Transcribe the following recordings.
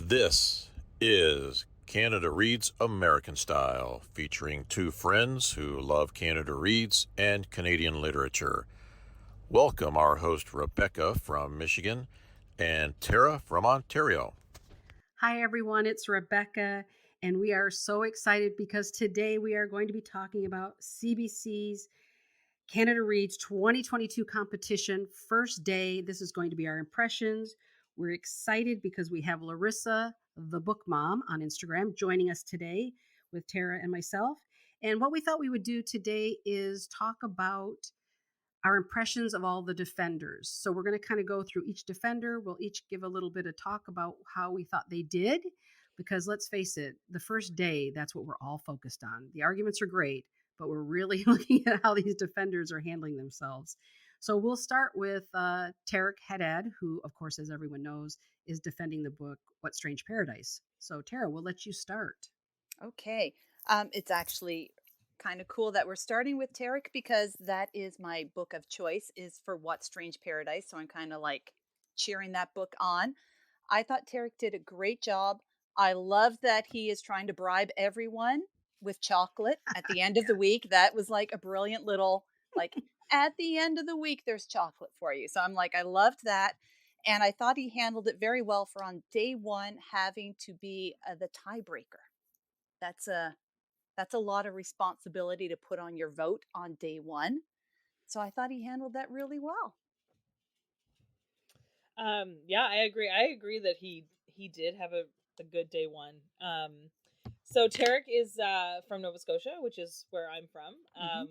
This is Canada Reads American Style, featuring two friends who love Canada Reads and Canadian literature. Welcome our host Rebecca from Michigan and Tara from Ontario. Hi, everyone. It's Rebecca, and we are so excited because today we are going to be talking about CBC's Canada Reads 2022 competition. First day, this is going to be our impressions. We're excited because we have Larissa, the book mom, on Instagram joining us today with Tara and myself. And what we thought we would do today is talk about our impressions of all the defenders. So we're going to kind of go through each defender. We'll each give a little bit of talk about how we thought they did, because let's face it, the first day, that's what we're all focused on. The arguments are great, but we're really looking at how these defenders are handling themselves. So we'll start with Tareq Hadhad, who, of course, as everyone knows, is defending the book, What Strange Paradise. So Tara, we'll let you start. Okay. It's actually kind of cool that we're starting with Tareq because that is my book of choice is for What Strange Paradise. So I'm kind of like cheering that book on. I thought Tareq did a great job. I love that he is trying to bribe everyone with chocolate at the end of the week. That was like a brilliant little, like, at the end of the week, there's chocolate for you. So I'm like, I loved that. And I thought he handled it very well for on day one having to be the tiebreaker. That's a lot of responsibility to put on your vote on day one. So I thought he handled that really well. Yeah, I agree. I agree that he did have a good day one. So Tareq is from Nova Scotia, which is where I'm from.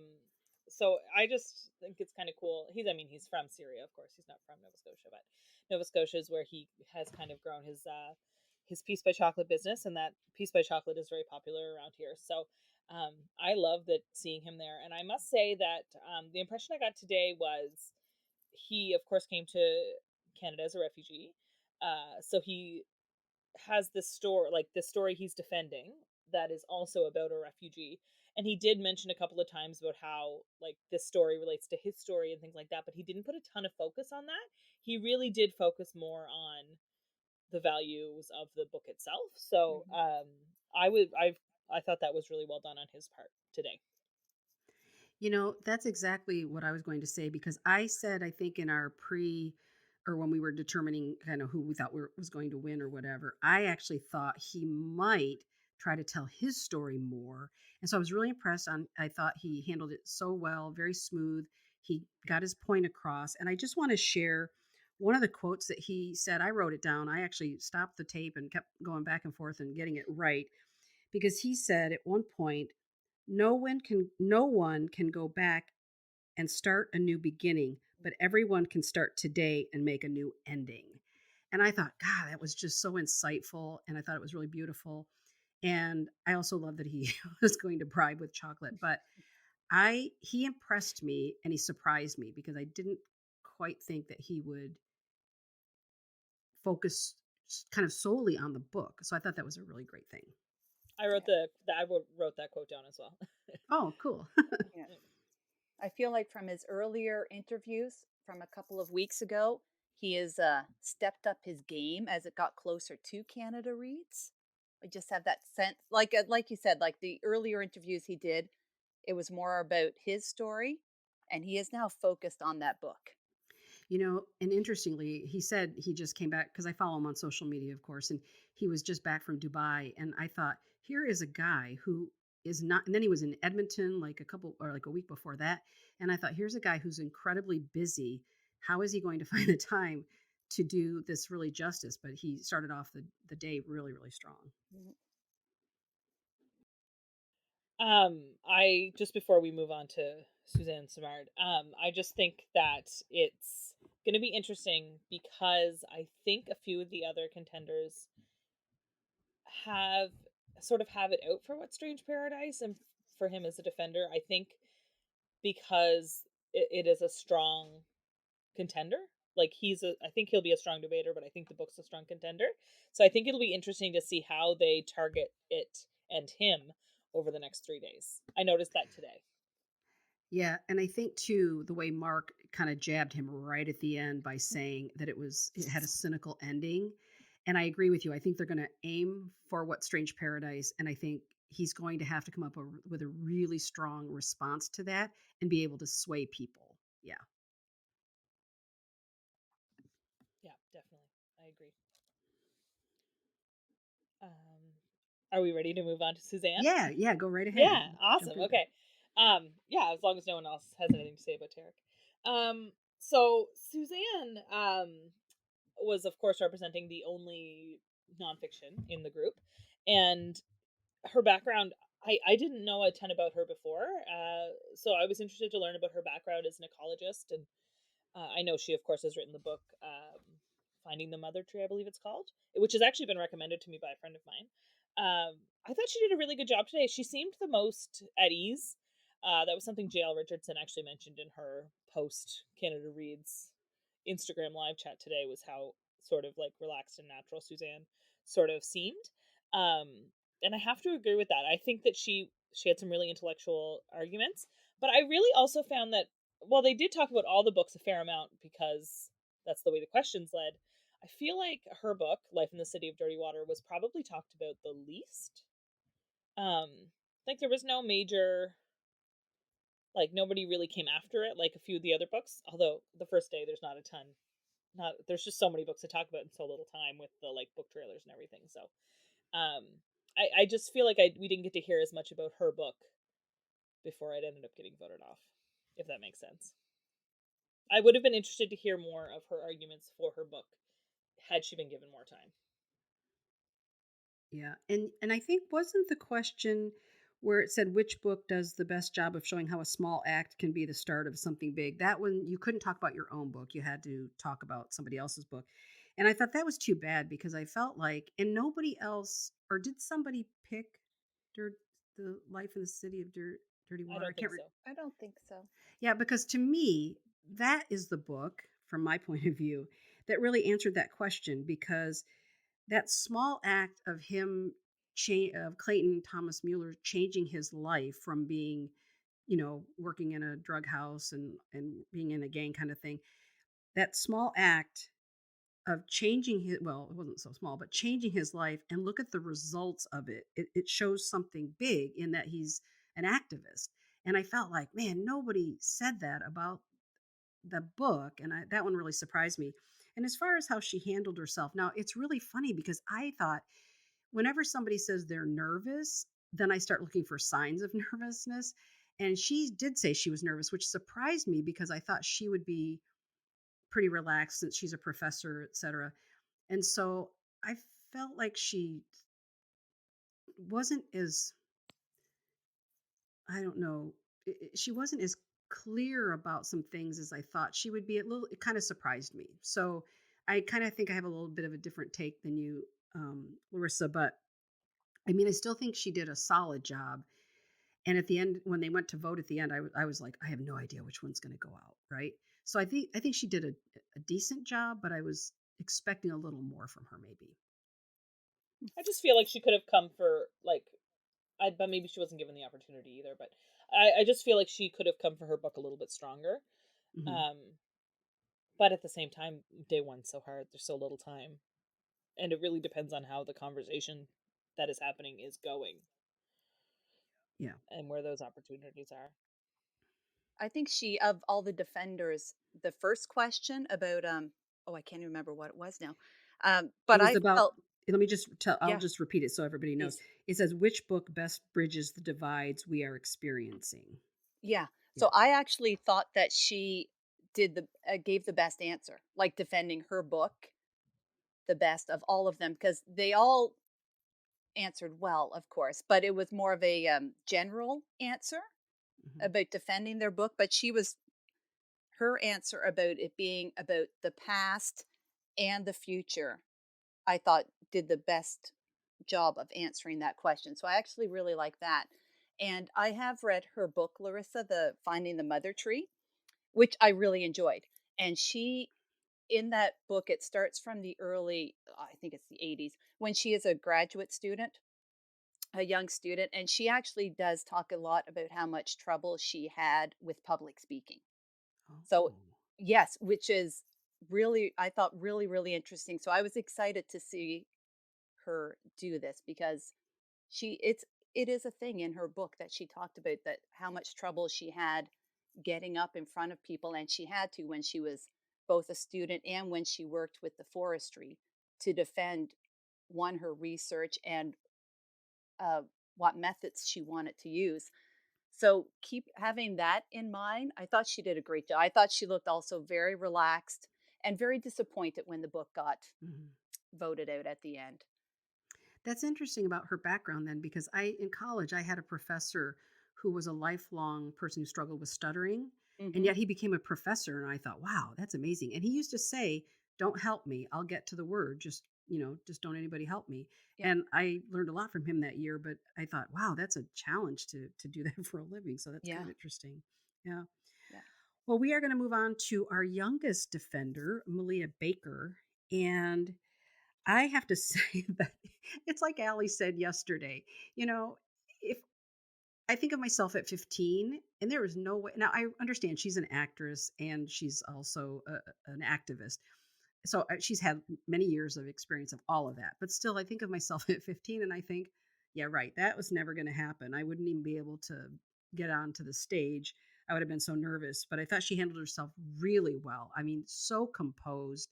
So I just think it's kind of cool. He's from Syria, of course. He's not from Nova Scotia, but Nova Scotia is where he has kind of grown his Peace by Chocolate business, and that Peace by Chocolate is very popular around here. So I love that seeing him there, and I must say that the impression I got today was he, of course, came to Canada as a refugee. So he has this story, like the story he's defending, that is also about a refugee. And he did mention a couple of times about how like this story relates to his story and things like that, but he didn't put a ton of focus on that. He really did focus more on the values of the book itself. So I thought that was really well done on his part today. You know, that's exactly what I was going to say, because I said, I think in our or when we were determining kind of who we thought was going to win or whatever, I actually thought he might try to tell his story more. And so I was really impressed. I thought he handled it so well, very smooth. He got his point across. And I just want to share one of the quotes that he said. I wrote it down. I actually stopped the tape and kept going back and forth and getting it right, because he said at one point, no one can go back and start a new beginning, but everyone can start today and make a new ending. And I thought, God, that was just so insightful, and I thought it was really beautiful. And I also love that he was going to bribe with chocolate, but he impressed me and he surprised me, because I didn't quite think that he would focus kind of solely on the book. So I thought that was a really great thing. I wrote wrote that quote down as well. Oh, cool. Yeah. I feel like from his earlier interviews from a couple of weeks ago, he has stepped up his game as it got closer to Canada Reads. I just have that sense, like you said, like the earlier interviews he did, it was more about his story, and he is now focused on that book. You know, and interestingly, he said he just came back, because I follow him on social media, of course, and he was just back from Dubai. And I thought, here is a guy who is not, and then he was in Edmonton like a week before that. And I thought, here's a guy who's incredibly busy. How is he going to find the time to do this really justice? But he started off the day really, really strong. Mhm. I just before we move on to Suzanne Simard, I just think that it's going to be interesting because I think a few of the other contenders have have it out for What Strange Paradise, and for him as a defender, I think because it is a strong contender. Like I think he'll be a strong debater, but I think the book's a strong contender. So I think it'll be interesting to see how they target it and him over the next 3 days. I noticed that today. Yeah, and I think too the way Mark kind of jabbed him right at the end by saying that it had a cynical ending. And I agree with you. I think they're going to aim for What Strange Paradise, and I think he's going to have to come up with a really strong response to that and be able to sway people. Yeah. Yeah, definitely. I agree. Are we ready to move on to Suzanne? Yeah, yeah, go right ahead. Yeah, Jump awesome. in. Okay. Yeah, as long as no one else has anything to say about Tareq. So Suzanne was of course representing the only nonfiction in the group, and her background. I didn't know a ton about her before, so I was interested to learn about her background as an ecologist, and I know she, of course, has written the book "Finding the Mother Tree," I believe it's called, which has actually been recommended to me by a friend of mine. I thought she did a really good job today. She seemed the most at ease. That was something JL Richardson actually mentioned in her post Canada Reads Instagram live chat today, was how sort of like relaxed and natural Suzanne sort of seemed. Um, and I have to agree with that. I think that she had some really intellectual arguments, but I really also found that while they did talk about all the books a fair amount because that's the way the questions led, I feel like her book, Life in the City of Dirty Water, was probably talked about the least. Like there was no major, like nobody really came after it like a few of the other books. Although the first day there's not a ton, not there's just so many books to talk about in so little time with the like book trailers and everything. So, um, I just feel like we didn't get to hear as much about her book before it ended up getting voted off, if that makes sense. I would have been interested to hear more of her arguments for her book had she been given more time. Yeah. And I think wasn't the question where it said which book does the best job of showing how a small act can be the start of something big? That one you couldn't talk about your own book. You had to talk about somebody else's book. And I thought that was too bad because I felt like and nobody else or did somebody pick Dirt, the Life in the City of Dirty I Water? I don't can't think so. I don't think so. Yeah, because to me, that is the book, from my point of view, that really answered that question because that small act of him, of Clayton Thomas Mueller changing his life from being, working in a drug house and being in a gang kind of thing, that small act of changing his, well, it wasn't so small, but changing his life and look at the results of it. It shows something big in that he's an activist. And I felt like, man, nobody said that about the book, and that one really surprised me. And as far as how she handled herself, now it's really funny because I thought whenever somebody says they're nervous, then I start looking for signs of nervousness. And she did say she was nervous, which surprised me because I thought she would be pretty relaxed since she's a professor, etc. And so I felt like she wasn't as, I don't know, she wasn't as clear about some things as I thought she would be. It kind of surprised me. So I kind of think I have a little bit of a different take than you, Larissa. But I mean, I still think she did a solid job. And at the end, when they went to vote at the end, I was like, I have no idea which one's going to go out, right? So I think she did a decent job, but I was expecting a little more from her, maybe. I just feel like she could have come for like, but maybe she wasn't given the opportunity either. But I just feel like she could have come for her book a little bit stronger. Hmm. Um, but at the same time, day one's so hard. There's so little time, and it really depends on how the conversation that is happening is going Yeah. and where those opportunities are. I think she, of all the defenders, the first question about oh, I can't even remember what it was now. It But was I about, felt, let me just tell, I'll yeah, just repeat it so everybody knows. please. It says, which book best bridges the divides we are experiencing? Yeah. Yeah. So I actually thought that she did the gave the best answer, like defending her book the best of all of them because they all answered well, of course, but it was more of a general answer Hmm. about defending their book. But her answer about it being about the past and the future, I thought did the best job of answering that question. So I actually really like that. And I have read her book, Larissa, the Finding the Mother Tree, which I really enjoyed. And she, in that book, it starts from the early, I think it's the 80s, when she is a graduate student, a young student. And she actually does talk a lot about how much trouble she had with public speaking. Oh. So, yes, which is really, I thought really, really interesting. So I was excited to see her do this because it is a thing in her book that she talked about, that how much trouble she had getting up in front of people, and she had to when she was both a student and when she worked with the forestry to defend her research and uh, what methods she wanted to use. So keep having that in mind. I thought she did a great job. I thought she looked also very relaxed and very disappointed when the book got Mhm. voted out at the end. That's interesting about her background then, because in college, I had a professor who was a lifelong person who struggled with stuttering, and Hmm. yet he became a professor. And I thought, wow, that's amazing. And he used to say, don't help me. I'll get to the word. Just don't anybody help me. Yeah, And I learned a lot from him that year, but I thought, wow, that's a challenge to do that for a living. So that's kind yeah, of interesting. Yeah. yeah. Well, we are going to move on to our youngest defender, Malia Baker. And I have to say that it's like Allie said yesterday. You know, if I think of myself at 15, and there is no way. Now, I understand she's an actress and she's also an activist. So she's had many years of experience of all of that. But still, I think of myself at 15 and I think, yeah, right, that was never going to happen. I wouldn't even be able to get onto the stage. I would have been so nervous. But I thought she handled herself really well. I mean, so composed.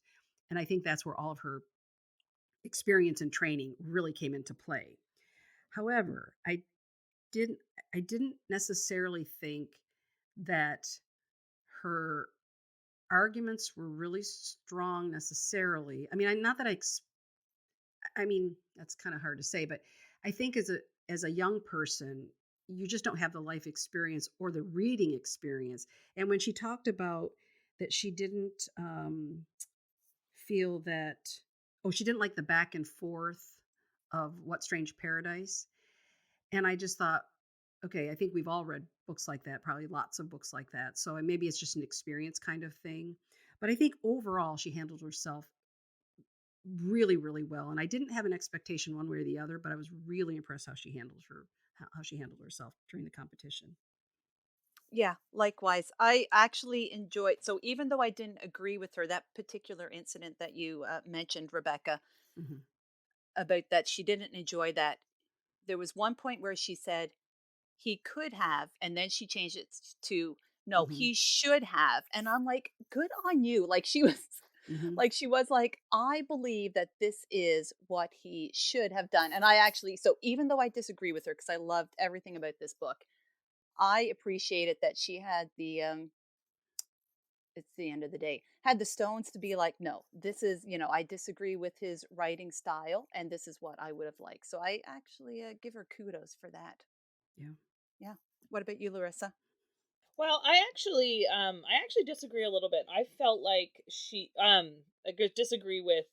And I think that's where all of her experience and training really came into play. However, didn't I didn't necessarily think that her arguments were really strong necessarily. I mean, not that I mean, that's kind of hard to say, but I think as a young person, you just don't have the life experience or the reading experience. And when she talked about that she didn't feel that, oh, she didn't like the back and forth of What Strange Paradise. And I just thought, okay, I think we've all read books like that, probably lots of books like that. So maybe it's just an experience kind of thing. But I think overall she handled herself really, really well. And I didn't have an expectation one way or the other, but I was really impressed how she handled herself during the competition. Yeah, likewise. I actually enjoyed, so even though I didn't agree with her, that particular incident that you mentioned, Rebecca, Hmm. about that she didn't enjoy that. There was one point where she said he could have, and then she changed it to no, Hmm. he should have. And I'm like, good on you. Like she was Hmm. like she was like, I believe that this is what he should have done. And I actually, so even though I disagree with her because I loved everything about this book, I appreciated that she had the it's the end of the day, had the stones to be like, no, this is, I disagree with his writing style and this is what I would have liked. So I actually give her kudos for that. Yeah. Yeah. What about you, Larissa? Well, I actually disagree a little bit. I felt like disagree with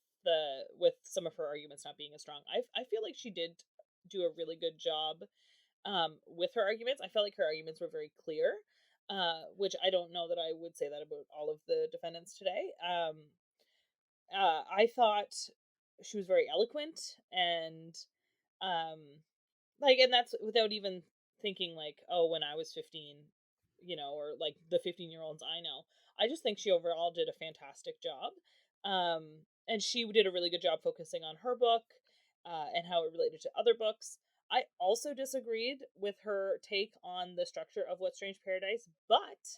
some of her arguments not being as strong. I feel like she did do a really good job with her arguments. I felt like her arguments were very clear, which I don't know that I would say that about all of the defendants today. I thought she was very eloquent and um and that's without even thinking like, oh, when I was 15, or like the 15-year-olds I know. I just think she overall did a fantastic job. And she did a really good job focusing on her book and how it related to other books. I also disagreed with her take on the structure of What Strange Paradise, but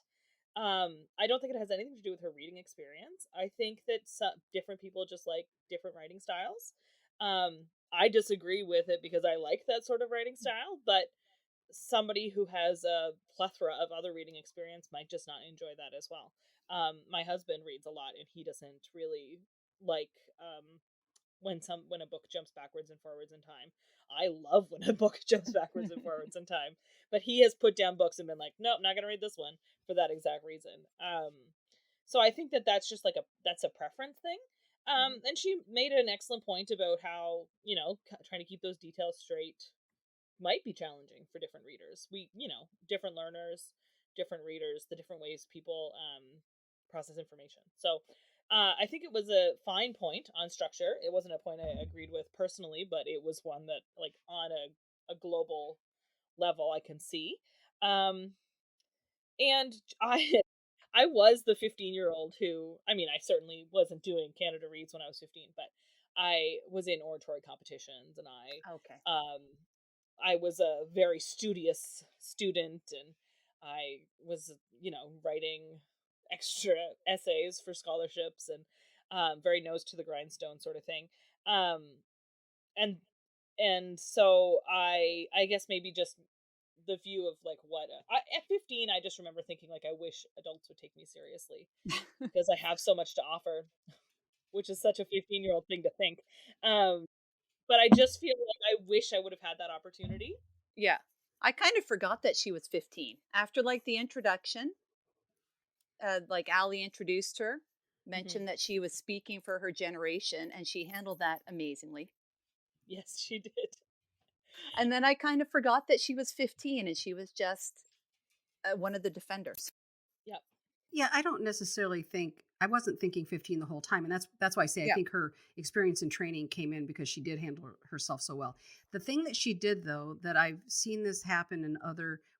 I don't think it has anything to do with her reading experience. I think that different people just like different writing styles. I disagree with it because I like that sort of writing style, but somebody who has a plethora of other reading experience might just not enjoy that as well. My husband reads a lot, and he doesn't really like when a book jumps backwards and forwards in time. I love when a book jumps backwards and forwards in time, but he has put down books and been like, nope, not gonna read this one for that exact reason. So I think that that's just like that's a preference thing. Mhm. And she made an excellent point about how trying to keep those details straight might be challenging for different readers. Different learners, different readers, the different ways people process information. So I think it was a fine point on structure. It wasn't a point I agreed with personally, but it was one that, like, on a global level, I can see. Um, and I I was the 15-year-old who, I mean, I certainly wasn't doing Canada Reads when I was 15, but I was in oratory competitions, and Okay. I was a very studious student, and I was, writing extra essays for scholarships, and very nose to the grindstone sort of thing. Um, and so I guess maybe just the view of like at 15, I just remember thinking like I wish adults would take me seriously because I have so much to offer, which is such a 15-year-old thing to think. Um, but I just feel like I wish I would have had that opportunity. Yeah. I kind of forgot that she was 15. After like the introduction, like Ali introduced her, Hmm. mentioned that she was speaking for her generation, and she handled that amazingly. Yes, she did. And then I kind of forgot that she was 15 and she was just one of the defenders. Yep. Yeah, I don't necessarily think I wasn't thinking 15 the whole time, and that's why I say I Yeah. think her experience and training came in because she did handle herself so well. The thing that she did though, that I've seen this happen in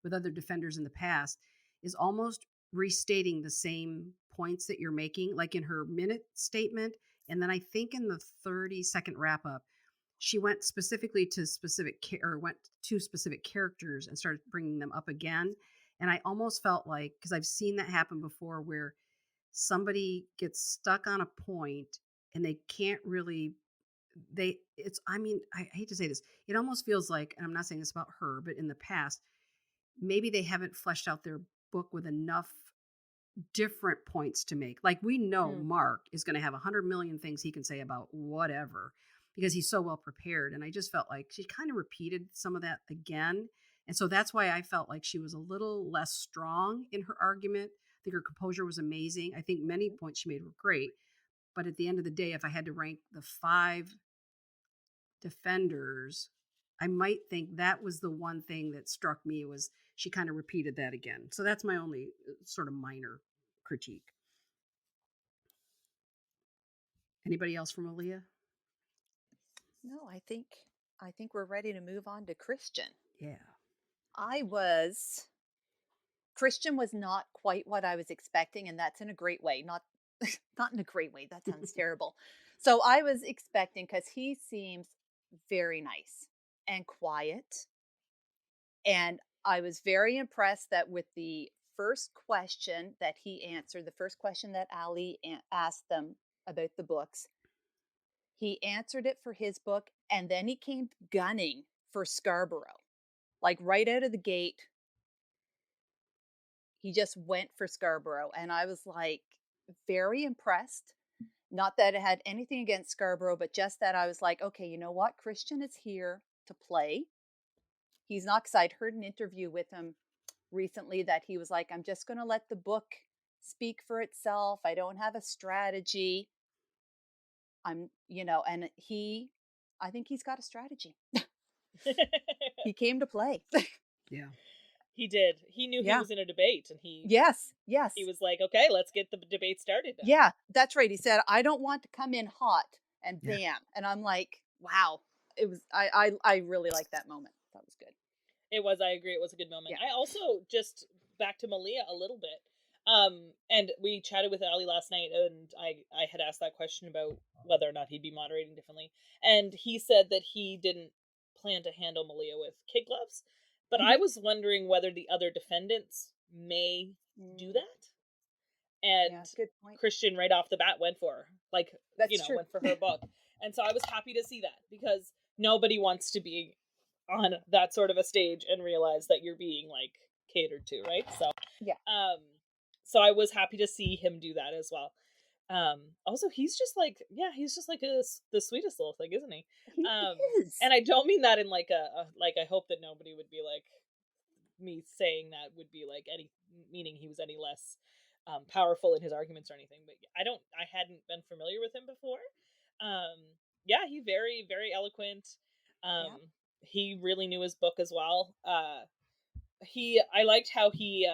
with other defenders in the past, is almost restating the same points that you're making, like in her minute statement, and then I think in the 30-second wrap up, she went specifically to or went to specific characters and started bringing them up again. And I almost felt like, because I've seen that happen before, where somebody gets stuck on a point and they can't really, I mean, I hate to say this, it almost feels like, and I'm not saying this about her, but in the past, maybe they haven't fleshed out their book with enough different points to make. Like we know Mm. Mark is going to have 100 million things he can say about whatever because he's so well prepared. And I just felt like she kind of repeated some of that again. And so that's why I felt like she was a little less strong in her argument. I think her composure was amazing. I think many points she made were great. But at the end of the day, if I had to rank the 5 defenders, I might think that was the one thing that struck me was she kind of repeated that again. So that's my only sort of minor critique. Anybody else from Aaliyah? No, I think we're ready to move on to Christian. Yeah. Christian was not quite what I was expecting, and that's in a great way. Not not in a great way. That sounds terrible. So I was expecting, because he seems very nice and quiet, and I was very impressed that with the first question that he answered, the first question that Ali asked them about the books, he answered it for his book, and then he came gunning for Scarborough. Like right out of the gate, he just went for Scarborough. And I was like very impressed. Not that it had anything against Scarborough, but just that I was like, okay, you know what? Christian is here to play. He's not, because I'd heard an interview with him recently that he was like, I'm just going to let the book speak for itself. I don't have a strategy. And I think he's got a strategy. He came to play. Yeah. He did. He knew he Yeah. was in a debate, and Yes. he was like, okay, let's get the debate started now. Yeah, that's right. He said, I don't want to come in hot, and Yeah. bam. And I'm like, wow. It was, I really liked that moment. That was good. It was, I agree, it was a good moment. Yeah. I also, just back to Malia a little bit. And we chatted with Ali last night, and I had asked that question about whether or not he'd be moderating differently. And he said that he didn't plan to handle Malia with kid gloves. But I was wondering whether the other defendants may do that. And Yeah, good point. Christian right off the bat went for her. Like, That's true. went for her book. And so I was happy to see that, because nobody wants to be on that sort of a stage and realize that you're being like catered to, right? So Yeah. so I was happy to see him do that as well. Also, he's just like the sweetest little thing, isn't he? He is. And I don't mean that in like a like, I hope that nobody would be like, me saying that would be like any meaning he was any less powerful in his arguments or anything. But I hadn't been familiar with him before. Yeah, he very, very eloquent. Yeah. He really knew his book as well. I liked how he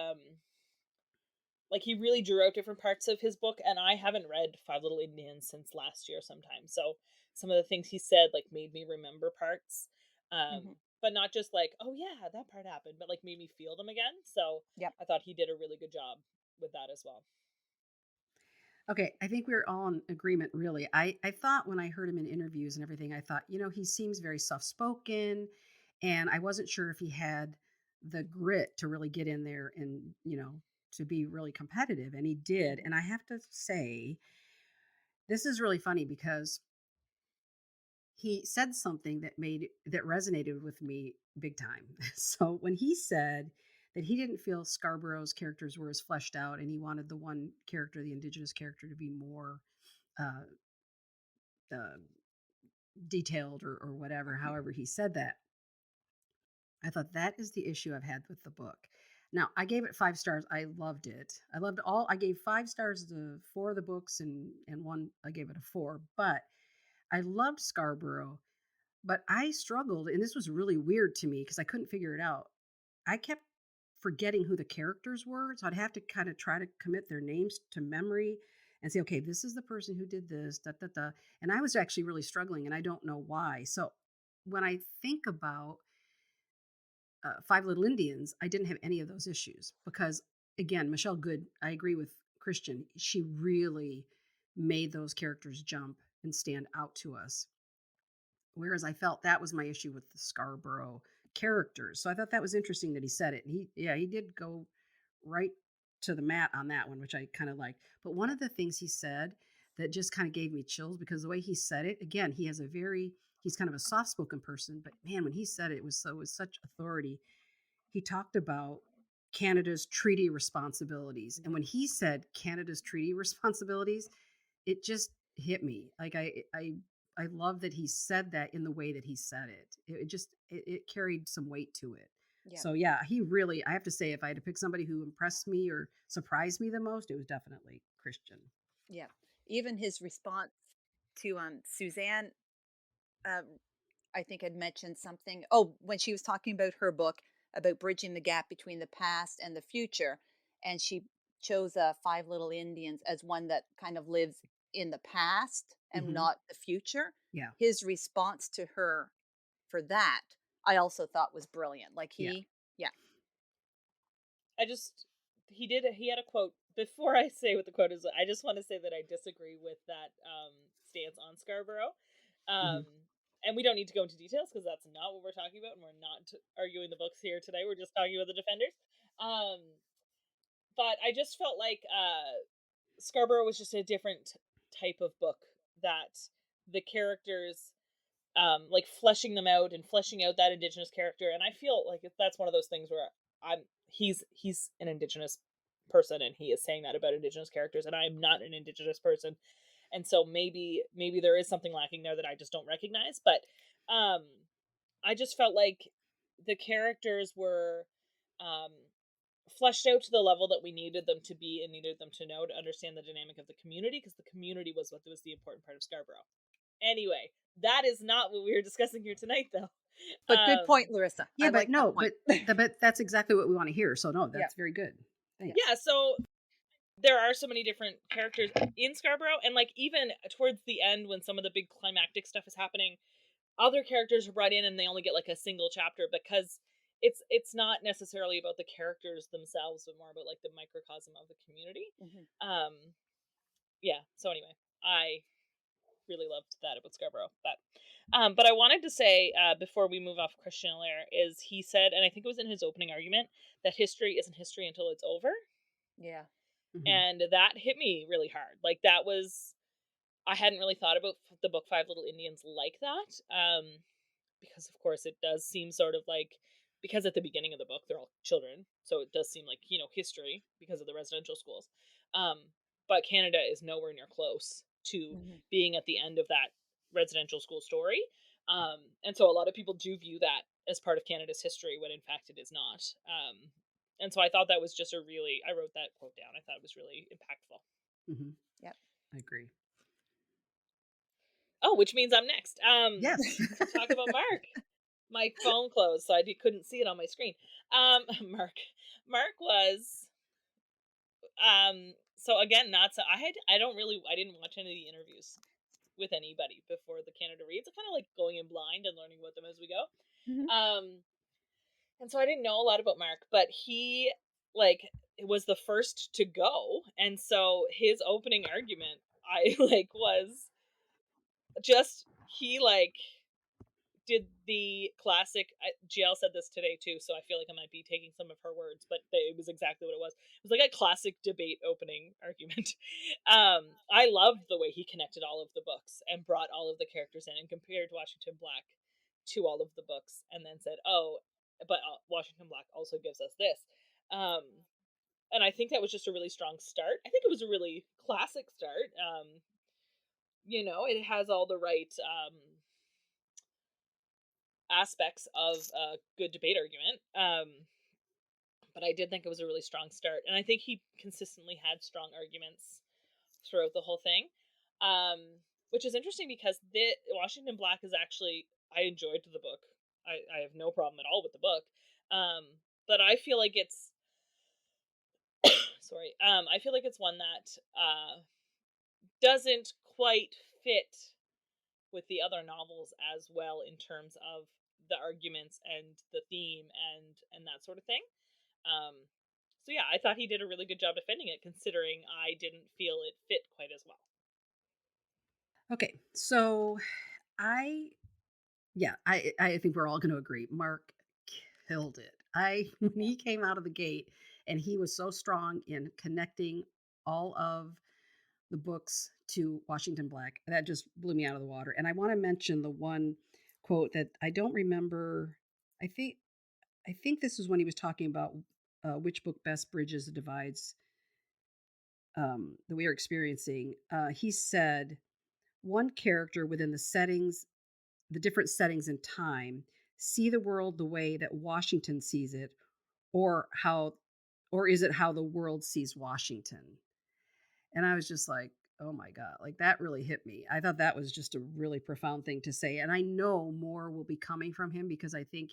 really drew out different parts of his book, and I haven't read Five Little Indians since last year sometime. So some of the things he said like made me remember parts. But not just like, oh yeah, that part happened, but like made me feel them again. So Yep. I thought he did a really good job with that as well. Okay, I think we're all in agreement, really. I thought when I heard him in interviews and everything, I thought, he seems very soft spoken, and I wasn't sure if he had the grit to really get in there and, to be really competitive, and he did. And I have to say, this is really funny because he said something that resonated with me big time. So when he said that he didn't feel Scarborough's characters were as fleshed out, and he wanted the one character, the Indigenous character, to be more uh, uh, detailed or whatever, however he said that, I thought that is the issue I've had with the book. Now, I gave it 5 stars. I loved it. I gave 5 stars to 4 of the books, and one, I gave it a 4. But I loved Scarborough, but I struggled, and this was really weird to me because I couldn't figure it out. I kept forgetting who the characters were, so I'd have to kind of try to commit their names to memory and say, okay, this is the person who did this, da da da. And I was actually really struggling, and I don't know why. So when I think about Five Little Indians, I didn't have any of those issues because, again, Michelle Good, I agree with Christian. She really made those characters jump and stand out to us. Whereas I felt that was my issue with the Scarborough characters. So I thought that was interesting that he said it. And he did go right to the mat on that one, which I kind of liked. But one of the things he said that just kind of gave me chills, because the way he said it, again, he's kind of a soft spoken person, but man, when he said it, it was such authority. He talked about Canada's treaty responsibilities. And when he said Canada's treaty responsibilities, it just hit me. Like I love that he said that in the way that he said it. It carried some weight to it. Yeah. So yeah, I have to say, if I had to pick somebody who impressed me or surprised me the most, it was definitely Christian. Yeah. Even his response to Suzanne, uh, I think had mentioned something. Oh, when she was talking about her book about bridging the gap between the past and the future, and she chose Five Little Indians as one that kind of lives in the past and Mm-hmm. not the future. Yeah. His response to her for that, I also thought was brilliant. Like Yeah. yeah, He had a quote. Before I say what the quote is, I just want to say that I disagree with that stance on Scarborough. Mm-hmm. And we don't need to go into details because that's not what we're talking about, and we're not arguing the books here today. We're just talking about the defenders. But I just felt like Scarborough was just a different type of book, that the characters, like fleshing them out and fleshing out that Indigenous character. And I feel like that's one of those things where he's an Indigenous person, and he is saying that about Indigenous characters, and I'm not an Indigenous person, and so maybe there is something lacking there that I just don't recognize. But I just felt like the characters were fleshed out to the level that we needed them to be and needed them to know to understand the dynamic of the community, because the community was what was the important part of Scarborough. Anyway, that is not what we were discussing here tonight, though. but good point, Larissa. Yeah, I but like that no, point. but that's exactly what we want to hear. So no, that's very good. Thanks. Yeah, so there are so many different characters in Scarborough, and like even towards the end when some of the big climactic stuff is happening, other characters are brought in and they only get like a single chapter, because it's not necessarily about the characters themselves, but more about like the microcosm of the community. Yeah, so anyway, I really loved that about Scarborough. But I wanted to say, before we move off Christian Allaire, is he said, and I think it was in his opening argument, that history isn't history until it's over. Yeah. And that hit me really hard. Like, that was, I hadn't really thought about the book Five Little Indians like that, because of course it does seem sort of like, because at the beginning of the book they're all children, so it does seem like, history because of the residential schools. But Canada is nowhere near close to being at the end of that residential school story. And so a lot of people do view that as part of Canada's history, when in fact it is not. And so I thought that was just I wrote that quote down. I thought it was really impactful. Yep. I agree. Oh, which means I'm next. Yes. Talk about Mark. My phone closed, so I couldn't see it on my screen. Mark was, so again, I didn't watch any of the interviews with anybody before the Canada Reads. I kind of like going in blind and learning about them as we go. And so I didn't know a lot about Mark, but he, like, was the first to go, and so his opening argument, I was just, he did the classic. GL said this today too, so I feel like I might be taking some of her words, but it was exactly what it was. It was like a classic debate opening argument. I loved the way he connected all of the books and brought all of the characters in and compared Washington Black to all of the books, and then said, "Oh, but Washington Black also gives us this." And I think that was just a really strong start. I think it was a really classic start. It has all the right aspects of a good debate argument. But I did think it was a really strong start, and I think he consistently had strong arguments throughout the whole thing, which is interesting because the Washington Black is actually, I enjoyed the book. I have no problem at all with the book, but I feel like it's sorry. I feel like it's one that doesn't quite fit with the other novels as well in terms of the arguments and the theme and that sort of thing. So yeah, I thought he did a really good job defending it, considering I didn't feel it fit quite as well. Okay, so I think we're all going to agree. Mark killed it. When he came out of the gate, and he was so strong in connecting all of the books to Washington Black, that just blew me out of the water. And I want to mention the one quote that I don't remember. I think this is when he was talking about which book best bridges the divides that we are experiencing. He said, one character within the different settings in time, see the world the way that Washington sees it, or is it how the world sees Washington? And I was just like, oh my God, like that really hit me. I thought that was just a really profound thing to say. And I know more will be coming from him, because I think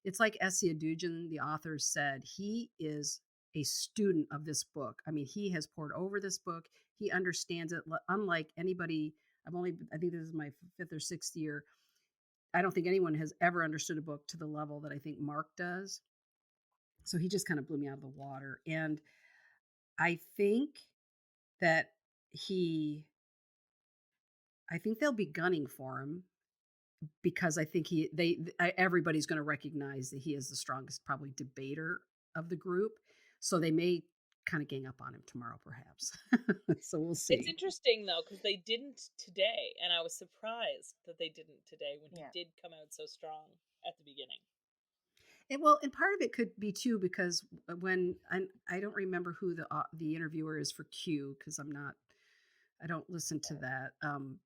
it's like Essie Adujan, the author, said, he is a student of this book. I mean, he has poured over this book. He understands it unlike anybody. I think this is my 5th or 6th year. I don't think anyone has ever understood a book to the level that I think Mark does. So he just kind of blew me out of the water. And I think that I think they'll be gunning for him, because I think everybody's going to recognize that he is the strongest, probably, debater of the group. So they may kind of gang up on him tomorrow, perhaps. So we'll see. It's interesting though, because they didn't today, and I was surprised that they didn't today when he did come out so strong at the beginning. And part of it could be too, because when I don't remember who the interviewer is for Q, because I don't listen to that.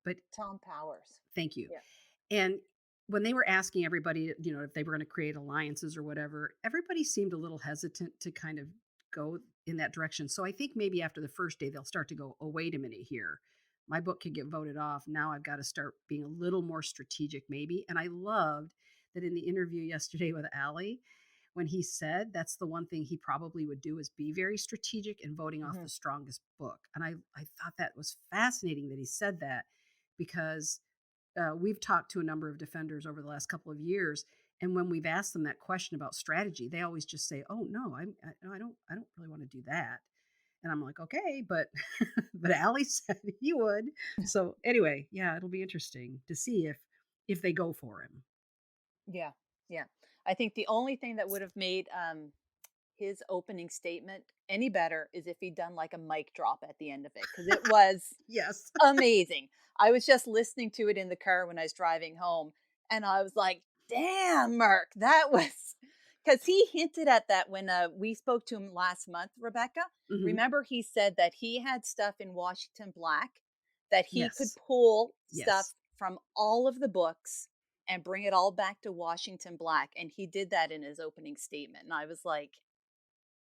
But Tom Powers. Thank you. Yeah. And when they were asking everybody, if they were going to create alliances or whatever, everybody seemed a little hesitant to kind of go in that direction. So I think maybe after the first day, they'll start to go, oh, wait a minute here. My book could get voted off. Now I've got to start being a little more strategic, maybe. And I loved that in the interview yesterday with Allaire, when he said that's the one thing he probably would do, is be very strategic in voting off the strongest book. And I thought that was fascinating that he said that, because we've talked to a number of defenders over the last couple of years, and when we've asked them that question about strategy, they always just say, "Oh no, I don't really want to do that." And I'm like, "Okay, but but Allaire said he would." So anyway, yeah, it'll be interesting to see if they go for him. Yeah, yeah. I think the only thing that would have made his opening statement any better is if he'd done like a mic drop at the end of it, because it was Yes. amazing. I was just listening to it in the car when I was driving home, and I was like, damn, Mark, that was, because he hinted at that when we spoke to him last month, Rebecca. Mhm. Remember, he said that he had stuff in Washington Black that he could Yes. pull Yes. stuff from all of the books and bring it all back to Washington Black. And he did that in his opening statement. And I was like,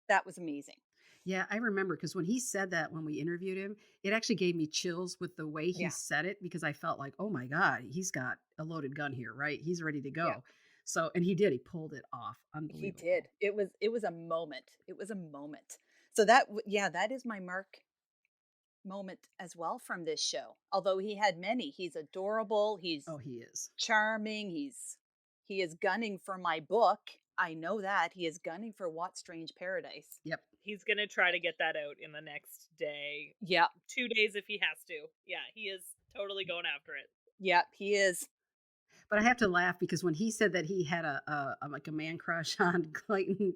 that was amazing. Yeah, I remember, because when he said that, when we interviewed him, it actually gave me chills with the way he said it, because I felt like, oh my God, he's got a loaded gun here, right? He's ready to go. Yeah. So, and he did, he pulled it off. Unbelievable. He did. It was a moment. It was a moment. So that is my Mark moment as well from this show. Although he had many. He's adorable. He is charming. He is gunning for my book. I know that. He is gunning for What Strange Paradise. Yep. He's gonna try to get that out in the next day. Yeah. 2 days if he has to. Yeah, he is totally going after it. Yep, he is. But I have to laugh because when he said that he had like a man crush on Clayton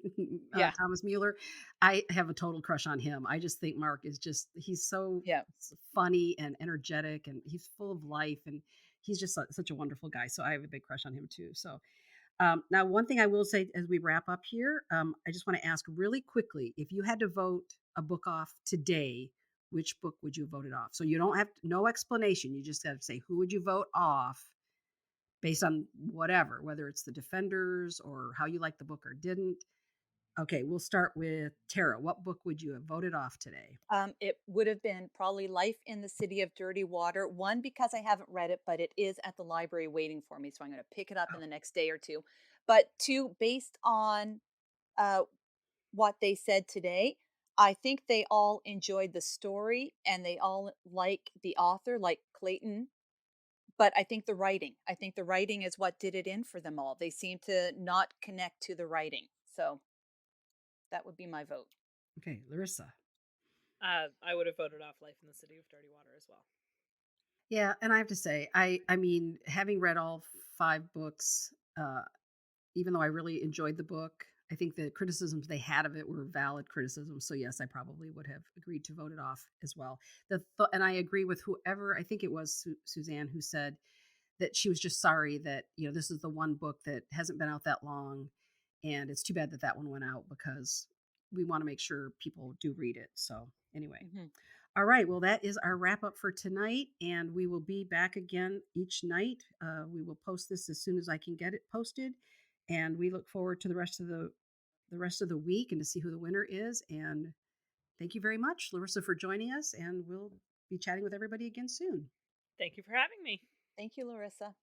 Yeah. Thomas Mueller, I have a total crush on him. I just think Mark is he's so Yeah. funny and energetic, and he's full of life, and he's just such a wonderful guy. So I have a big crush on him too. So now, one thing I will say as we wrap up here, I just want to ask really quickly, if you had to vote a book off today, which book would you vote it off? So you don't have no explanation. You just have to say who would you vote off based on whatever, whether it's the Defenders or how you like the book or didn't. Okay, we'll start with Tara. What book would you have voted off today? It would have been probably Life in the City of Dirty Water. One, because I haven't read it, but it is at the library waiting for me, so I'm going to pick it up in the next day or two. But two, based on uh, what they said today, I think they all enjoyed the story and they all like the author, like Clayton. But I think the writing is what did it in for them all. They seem to not connect to the writing. So that would be my vote. Okay, Larissa. I would have voted off Life in the City of Dirty Water as well. Yeah, and I have to say, I mean, having read all 5 books, even though I really enjoyed the book, I think the criticisms they had of it were valid criticisms. So yes, I probably would have agreed to vote it off as well. And I agree with whoever, I think it was Suzanne, who said that she was just sorry that this is the one book that hasn't been out that long, and it's too bad that one went out because we want to make sure people do read it. So anyway. Mhm. All right. Well, that is our wrap up for tonight, and we will be back again each night. We will post this as soon as I can get it posted, and we look forward to the rest of the week and to see who the winner is. And thank you very much, Larissa, for joining us, and we'll be chatting with everybody again soon. Thank you for having me. Thank you, Larissa.